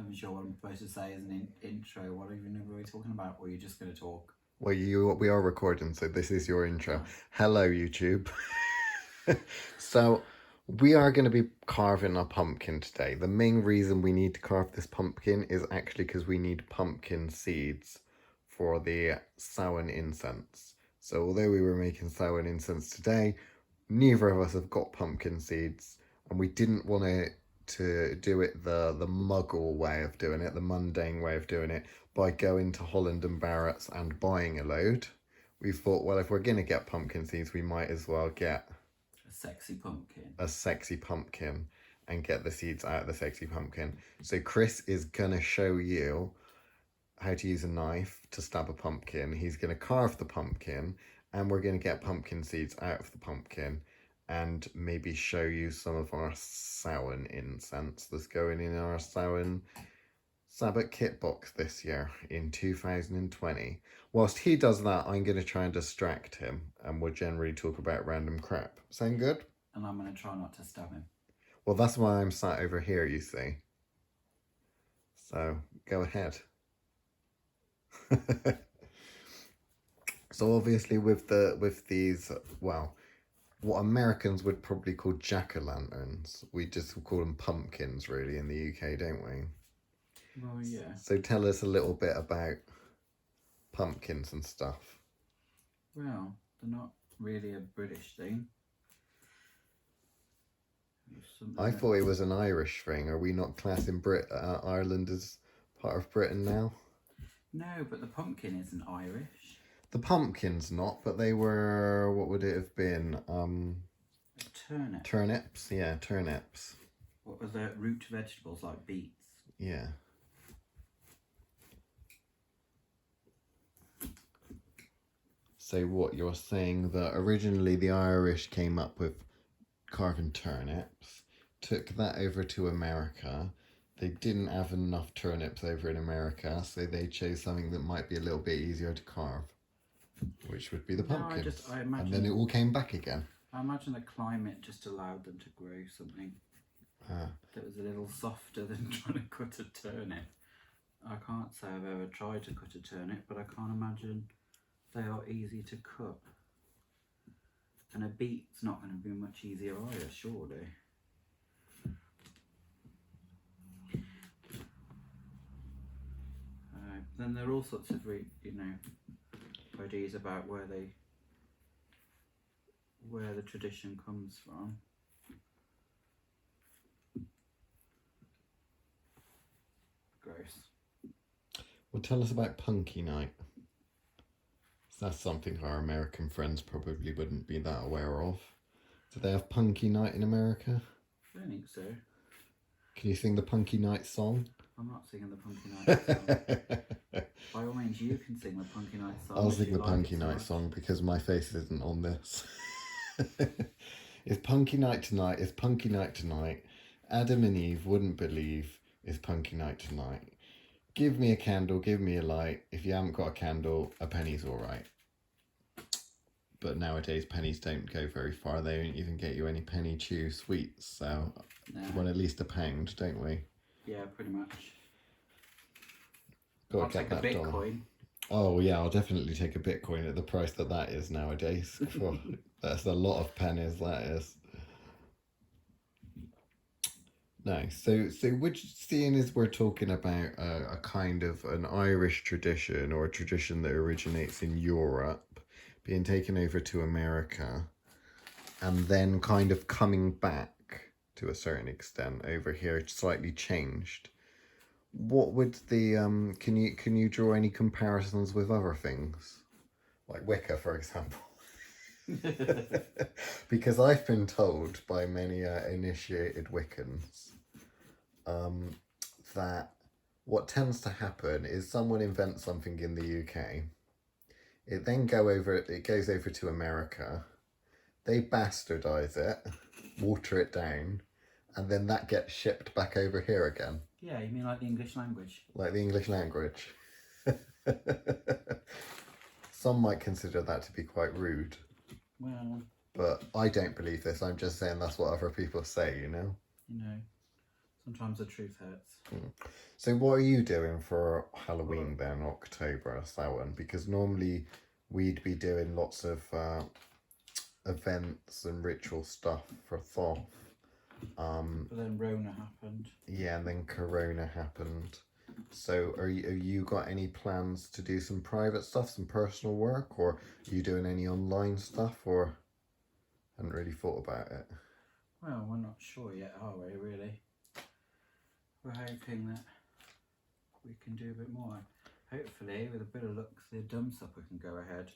I'm not sure what I'm supposed to say as an intro. What even are we talking about? Or are you just going to talk? Well, we are recording, so this is your intro. Oh. Hello, YouTube. So, we are going to be carving a pumpkin today. The main reason we need to carve this pumpkin is actually because we need pumpkin seeds for the Samhain incense. So, although we were making Samhain incense today, neither of us have got pumpkin seeds, and we didn't want to do it the muggle way of doing it, the mundane way of doing it, by going to Holland and Barrett's and buying a load. We thought, well, if we're going to get pumpkin seeds, we might as well get A sexy pumpkin. a sexy pumpkin and get the seeds out of the sexy pumpkin. So Chris is going to show you how to use a knife to stab a pumpkin. He's going to carve the pumpkin, and we're going to get pumpkin seeds out of the pumpkin and maybe show you some of our Samhain incense that's going in our Samhain Sabbath kit box this year in 2020. Whilst he does that, I'm going to try and distract him, and we'll generally talk about random crap. Sound good? And I'm going to try not to stab him. Well, that's why I'm sat over here, you see. So, go ahead. So obviously with these, well, what Americans would probably call jack-o'-lanterns, we just call them pumpkins really in the UK, don't we? Well, yeah. So tell us a little bit about pumpkins and stuff. Well, they're not really a British thing. I thought it was an Irish thing. Are we not classing Ireland as part of Britain now? No, but the pumpkin isn't Irish. The pumpkin's not, but they were, what would it have been? Turnip. Turnips, yeah, turnips. What were the root vegetables like beets? Yeah. So what you're saying that originally the Irish came up with carving turnips, took that over to America. They didn't have enough turnips over in America, so they chose something that might be a little bit easier to carve, which would be the pumpkins. I imagine, and then it all came back again. I imagine the climate just allowed them to grow something that was a little softer than trying to cut a turnip. I can't say I've ever tried to cut a turnip, but I can't imagine they are easy to cut. And a beet's not going to be much easier either, surely. Then there are all sorts of, ideas about where the tradition comes from. Gross. Well, tell us about Punky Night. That's something our American friends probably wouldn't be that aware of. Do they have Punky Night in America? I don't think so. Can you sing the Punky Night song? I'm not singing the Punky Night song. By all means, you can sing the Punky Night song. I'll sing the Punky Night song because my face isn't on this. It's Punky Night tonight. It's Punky Night tonight. Adam and Eve wouldn't believe it's Punky Night tonight. Give me a candle, give me a light. If you haven't got a candle, a penny's all right. But nowadays, pennies don't go very far. They don't even get you any penny chew sweets. So we want at least £1, don't we? Yeah, pretty much. Got I'll to get take a that Bitcoin. dollar. Oh yeah, I'll definitely take a Bitcoin at the price that is nowadays. That's a lot of pennies, that is. Nice. So which, seeing as we're talking about a kind of an Irish tradition or a tradition that originates in Europe, being taken over to America, and then kind of coming back to a certain extent over here, slightly changed. What would the can you draw any comparisons with other things, like Wicca, for example? Because I've been told by many initiated Wiccans that what tends to happen is someone invents something in the UK, it then goes over to America, they bastardize it, water it down, and then that gets shipped back over here again. Yeah, you mean like the English language? Like the English language. Some might consider that to be quite rude. Well, but I don't believe this. I'm just saying that's what other people say, you know? Sometimes the truth hurts. So what are you doing for Halloween then, October, Samhain? Because normally we'd be doing lots of events and ritual stuff for Thoth. But then Rona happened. Yeah, and then Corona happened. So are you got any plans to do some private stuff, some personal work, or are you doing any online stuff, or haven't really thought about it? Well, we're not sure yet, are we, really? We're hoping that we can do a bit more. Hopefully, with a bit of luck, the dumb supper can go ahead.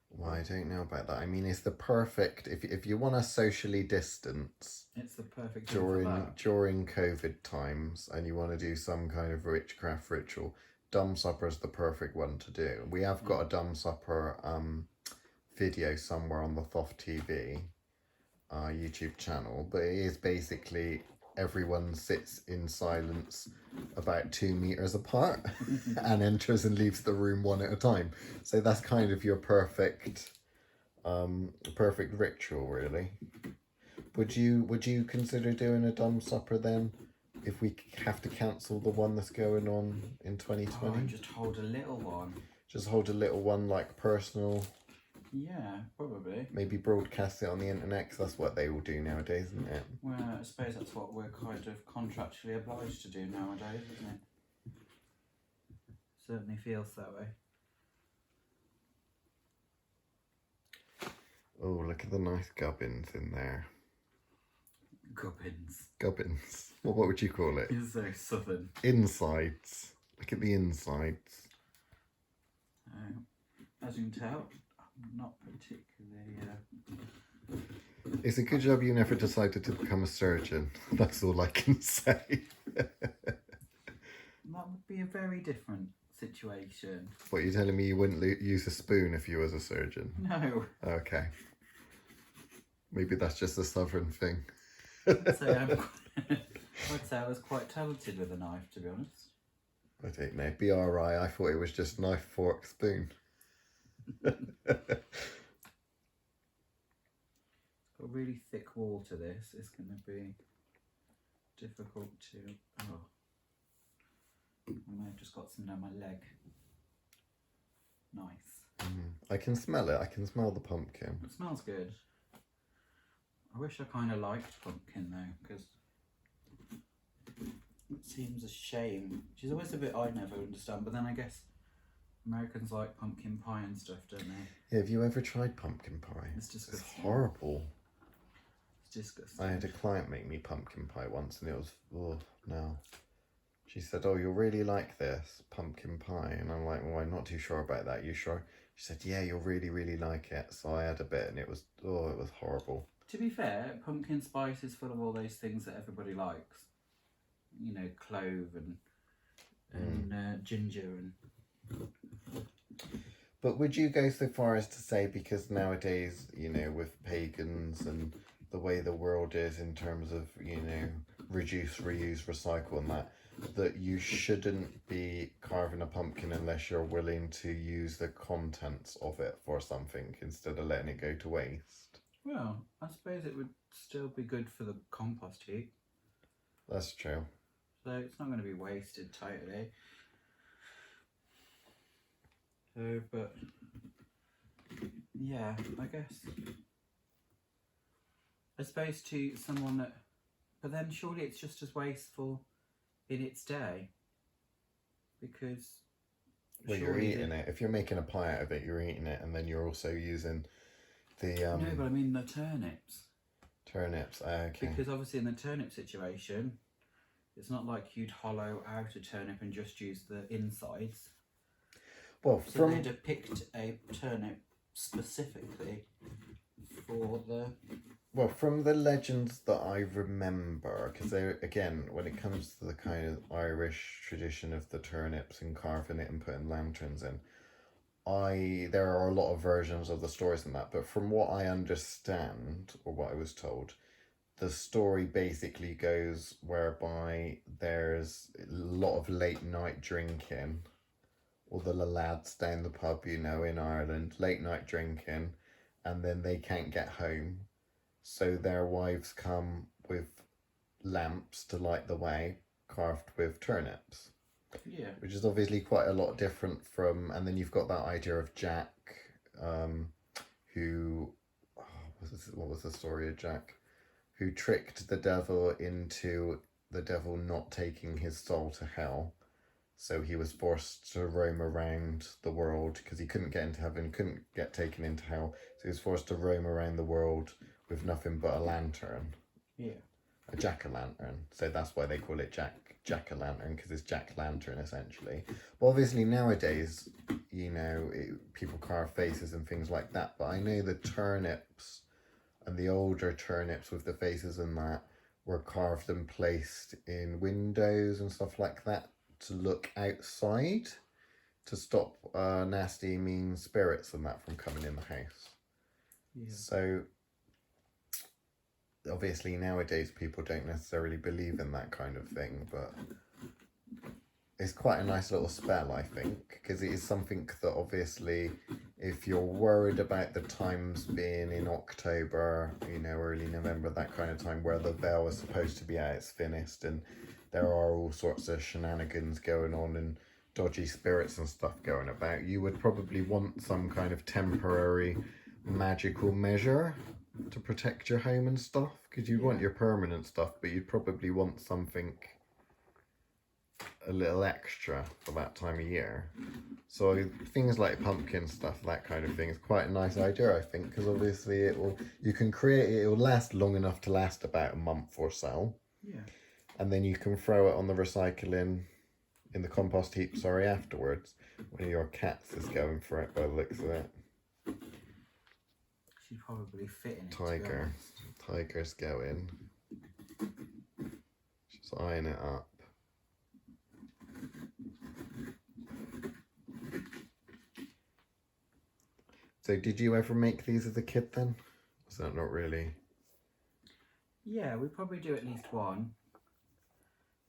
Well, I don't know about that. I mean, it's the perfect, if you want to socially distance, it's the perfect thing for that. during COVID times, and you want to do some kind of witchcraft ritual, dumb supper is the perfect one to do. We have got a dumb supper video somewhere on the Thoth TV YouTube channel, but it is basically everyone sits in silence about 2 meters apart and enters and leaves the room one at a time. So that's kind of your perfect ritual, really. Would you consider doing a dumb supper then, if we have to cancel the one that's going on in 2020? Just hold a little one. Just hold a little one, like personal. Yeah, probably. Maybe broadcast it on the internet, because that's what they all do nowadays, isn't it? Well, I suppose that's what we're kind of contractually obliged to do nowadays, isn't it? Certainly feels that way. Oh, look at the nice gubbins in there. Gubbins. Gubbins. What would you call it? It's so southern. Insides. Look at the insides. As you can tell, I'm not particularly... It's a good job you never decided to become a surgeon. That's all I can say. That would be a very different situation. What, you're telling me you wouldn't use a spoon if you was a surgeon? No. Okay. Maybe that's just a southern thing. I'd say I was quite talented with a knife, to be honest. I don't know. BRI, I thought it was just knife, fork, spoon. A really thick wall to this. It's going to be difficult to... Oh. I may have just got some down my leg. Nice. I can smell it. I can smell the pumpkin. It smells good. I wish I kind of liked pumpkin though, because it seems a shame. She's always a bit I never understand, but then I guess Americans like pumpkin pie and stuff, don't they? Yeah, have you ever tried pumpkin pie? It's disgusting. It's horrible. It's disgusting. I had a client make me pumpkin pie once, and it was, oh, no. She said, oh, you'll really like this pumpkin pie. And I'm like, well, I'm not too sure about that. You sure? She said, yeah, you'll really, really like it. So I had a bit, and it was horrible. To be fair, pumpkin spice is full of all those things that everybody likes. You know, clove and ginger and... But would you go so far as to say, because nowadays, you know, with pagans and the way the world is in terms of, you know, reduce, reuse, recycle and that you shouldn't be carving a pumpkin unless you're willing to use the contents of it for something instead of letting it go to waste? Well, I suppose it would still be good for the compost heap. That's true. So it's not going to be wasted totally. So, but yeah, I guess. I suppose to someone that, but then surely it's just as wasteful in its day, because well, you're eating it. If you're making a pie out of it, you're eating it, and then you're also using the no, but I mean the turnips. Turnips, okay. Because obviously in the turnip situation, it's not like you'd hollow out a turnip and just use the insides. Well, so they'd have picked a turnip specifically for the... Well, from the legends that I remember, because again, when it comes to the kind of Irish tradition of the turnips and carving it and putting lanterns in, there are a lot of versions of the stories in that, but from what I understand, or what I was told, the story basically goes whereby there's a lot of late night drinking, all the lads down the pub, you know, in Ireland, late night drinking, and then they can't get home. So their wives come with lamps to light the way, carved with turnips. Yeah. Which is obviously quite a lot different from, and then you've got that idea of Jack, who, what was the story of Jack? Who tricked the devil into the devil not taking his soul to hell. So he was forced to roam around the world because he couldn't get into heaven, couldn't get taken into hell. So he was forced to roam around the world with nothing but a lantern. Yeah. A jack-o'-lantern. So that's why they call it jack-o'-lantern, because it's jack-lantern essentially. But obviously nowadays, you know, people carve faces and things like that. But I know the turnips and the older turnips with the faces and that were carved and placed in windows and stuff like that to look outside to stop nasty, mean spirits and that from coming in the house. Yeah. So obviously nowadays people don't necessarily believe in that kind of thing, but it's quite a nice little spell, I think, because it is something that obviously if you're worried about the times being in October, you know, early November, that kind of time where the veil is supposed to be at its thinnest and there are all sorts of shenanigans going on and dodgy spirits and stuff going about, you would probably want some kind of temporary magical measure to protect your home and stuff, because you'd want your permanent stuff, but you'd probably want something a little extra for that time of year. So things like pumpkin stuff, that kind of thing, is quite a nice idea, I think, because obviously you can create it, will last long enough to last about a month or so. Yeah. And then you can throw it on the recycling, in the compost heap, afterwards. One of your cats is going for it by the looks of it. She'd probably fit in it. Tiger's going. She's eyeing it up. So did you ever make these as a kid then? Was that not really? Yeah, we probably do at least one.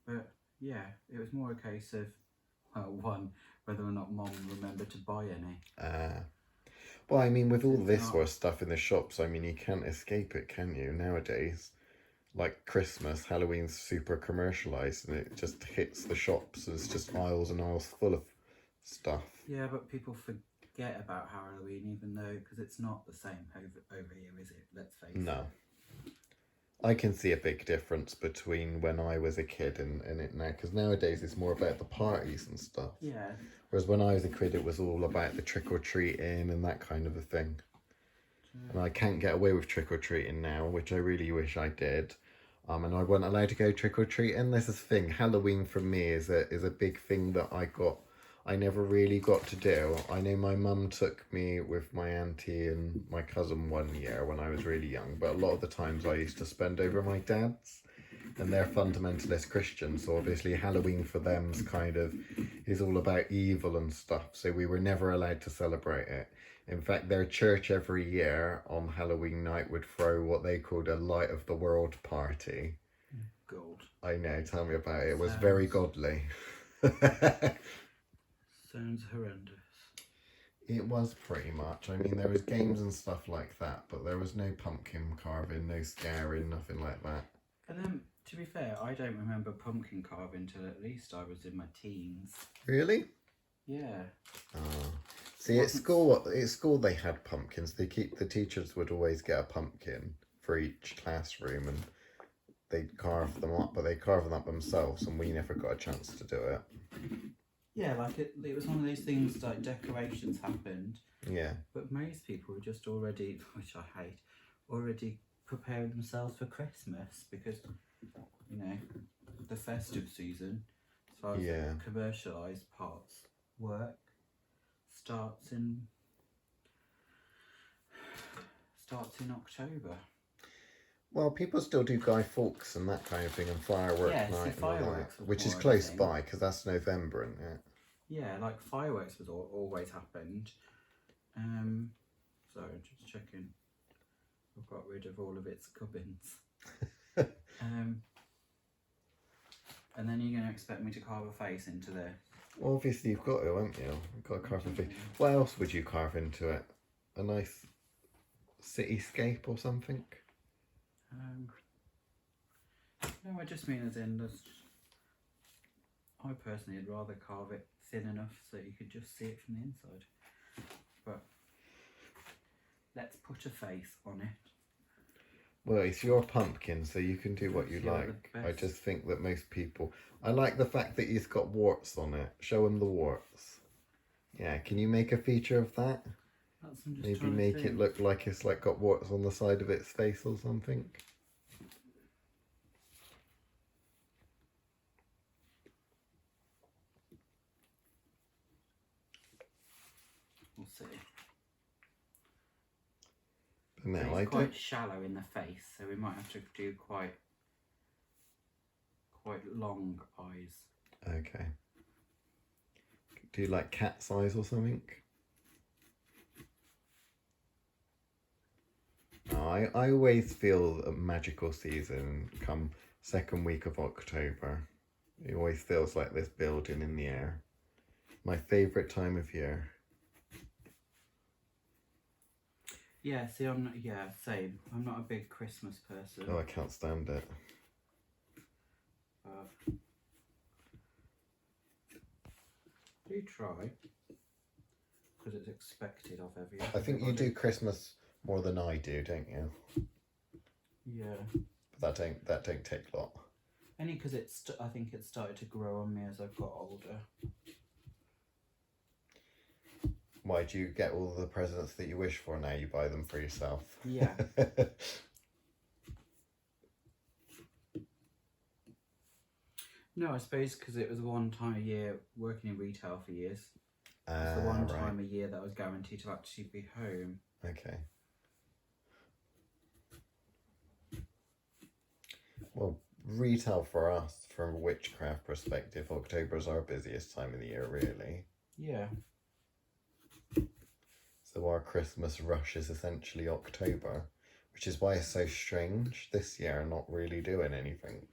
But yeah, it was more a case of, one, whether or not Mom remembered to buy any. Well, I mean, with all this sort of stuff in the shops, I mean, you can't escape it, can you, nowadays? Like Christmas, Halloween's super commercialised and it just hits the shops. There's just aisles and aisles full of stuff. Yeah, but people forget about Halloween, even though, because it's not the same over here, is it? Let's face it. No. I can see a big difference between when I was a kid and it now, because nowadays it's more about the parties and stuff. Yeah. Whereas when I was a kid, it was all about the trick-or-treating and that kind of a thing. And I can't get away with trick-or-treating now, which I really wish I did. And I wasn't allowed to go trick-or-treating. There's this thing, Halloween for me is a big thing that I never really got to do. I know my mum took me with my auntie and my cousin one year when I was really young, but a lot of the times I used to spend over my dad's, and they're fundamentalist Christians, so obviously Halloween for them is all about evil and stuff, so we were never allowed to celebrate it. In fact, their church every year on Halloween night would throw what they called a light of the world party. God. I know, tell me about it. It was very godly. Sounds horrendous. It was pretty much. I mean, there was games and stuff like that, but there was no pumpkin carving, no scaring, nothing like that. And to be fair, I don't remember pumpkin carving till at least I was in my teens. Really? Yeah. See, at school they had pumpkins. The teachers would always get a pumpkin for each classroom, and they'd carve them up, but they carve them up themselves, and we never got a chance to do it. Yeah, like it was one of those things like decorations happened. Yeah. But most people were just already, which I hate, already preparing themselves for Christmas because, you know, the festive season, as far as the commercialised parts work, starts in October. Well, people still do Guy Fawkes and that kind of thing, and fireworks night and all that, which is close by because that's November, isn't it? Yeah, like fireworks was always happened. Sorry, just checking. I've got rid of all of its gubbins. And then you're going to expect me to carve a face into there? Well, obviously you've got to, haven't you? You've got to carve a face. What else would you carve into it? A nice cityscape or something? No, I just mean as in, I personally would rather carve it thin enough so you could just see it from the inside. But let's put a face on it. Well, it's your pumpkin, so you can do what you You're the like. I best. just think that most people... I like the fact that it's got warts on it. Show them the warts. Yeah, can you make a feature of that? That's, I'm just Maybe trying to make think. it look like it's like got warts on the side of its face or something. We'll see. But no, It's I quite don't... shallow in the face, so we might have to do quite long eyes. Okay. Do you like cat's eyes or something? No, I always feel a magical season come second week of October. It always feels like there's building in the air. My favourite time of year. Yeah, see, same. I'm not a big Christmas person. Oh, I can't stand it. Do try, because it's expected of everyone. I think you do Christmas more than I do, don't you? Yeah. But that don't take long. Only because I think it started to grow on me as I've got older. Why do you get all the presents that you wish for now? You buy them for yourself. Yeah. No, I suppose because it was one time a year working in retail for years. It's the one time a year that I was guaranteed to actually be home. Okay. Well, retail for us, from a witchcraft perspective, October is our busiest time of the year, really. Yeah. So our Christmas rush is essentially October, which is why it's so strange this year not really doing anything.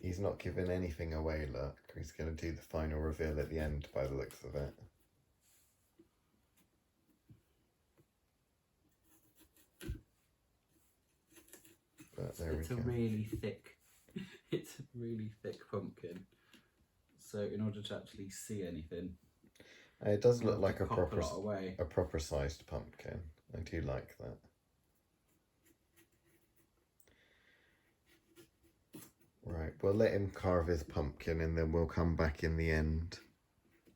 He's not giving anything away, look. He's going to do the final reveal at the end by the looks of it. But there It's we a go. really thick, it's a really thick pumpkin. So in order to actually see anything, It does I'll look like have to cop a lot away. a proper sized pumpkin. I do like that. Right, we'll let him carve his pumpkin and then we'll come back in the end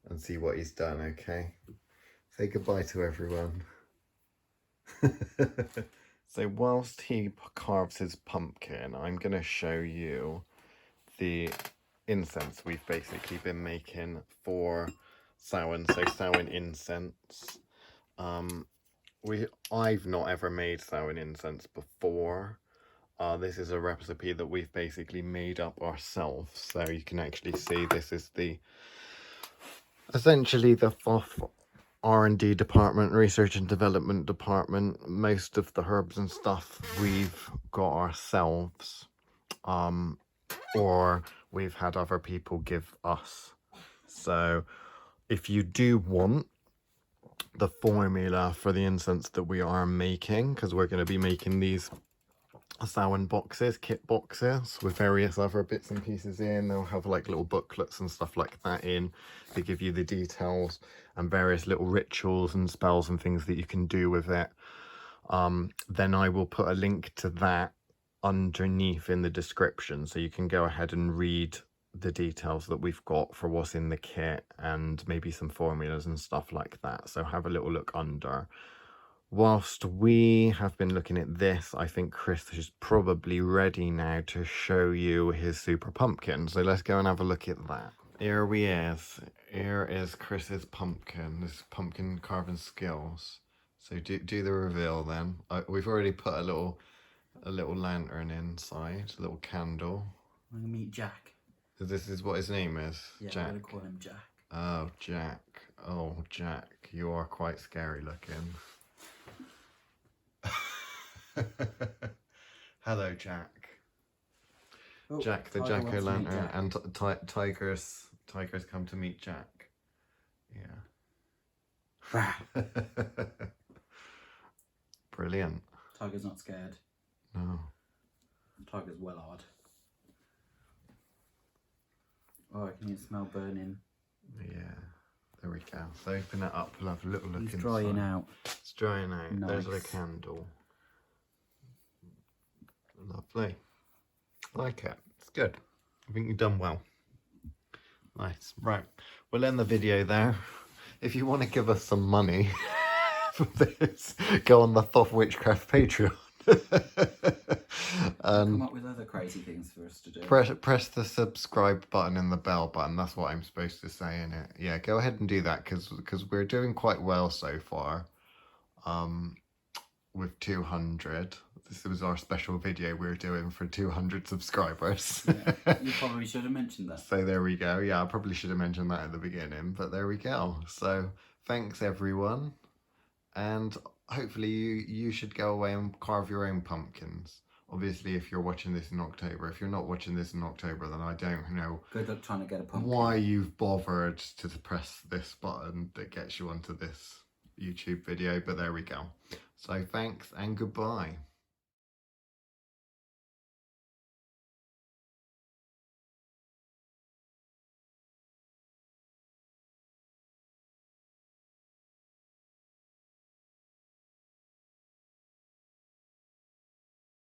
and see what he's done, okay? Say goodbye to everyone. So whilst he carves his pumpkin, I'm going to show you the incense we've basically been making for Samhain. So Samhain incense. I've not ever made Samhain incense before. This is a recipe that we've basically made up ourselves. So you can actually see this is essentially the R&D department, research and development department. Most of the herbs and stuff we've got ourselves, or we've had other people give us. So if you do want the formula for the incense that we are making, because we're going to be making these Samhain boxes, kit boxes with various other bits and pieces in. They'll have like little booklets and stuff like that in to give you the details and various little rituals and spells and things that you can do with it. Then I will put a link to that underneath in the description, so you can go ahead and read the details that we've got for what's in the kit and maybe some formulas and stuff like that. So have a little look under. Whilst we have been looking at this, I think Chris is probably ready now to show you his super pumpkin. So let's go and have a look at that. Here we is. Here is Chris's pumpkin, his pumpkin carving skills. So do the reveal then. We've already put a little lantern inside, a little candle. I'm gonna meet Jack. So this is what his name is. Yeah, Jack. I'm gonna call him Jack. Oh, Jack. Oh, Jack. You are quite scary looking. Hello, Jack. Oh, Jack the jack-o'-lantern, and tigers come to meet Jack. Yeah. Brilliant. Tiger's not scared. No. Tiger's well hard. Oh, can you smell burning? Yeah. There we go. So open it up. We'll have a little look It's inside. drying out. It's drying out. Nice. There's a candle. Lovely. Like it. It's good. I think you've done well. Nice. Right. We'll end the video there. If you want to give us some money for this, go on the Thoth Witchcraft Patreon. Come up with other crazy things for us to do. Press the subscribe button and the bell button. That's what I'm supposed to say in it. Yeah, go ahead and do that because we're doing quite well so far. With 200. This was our special video we were doing for 200 subscribers. Yeah, you probably should have mentioned that. So there we go. Yeah, I probably should have mentioned that at the beginning, but there we go. So thanks everyone, and hopefully you should go away and carve your own pumpkins. Obviously, if you're watching this in October. If you're not watching this in October, then I don't know. Good luck trying to get a pumpkin. Why you've bothered to press this button that gets you onto this YouTube video, but there we go. So thanks and goodbye.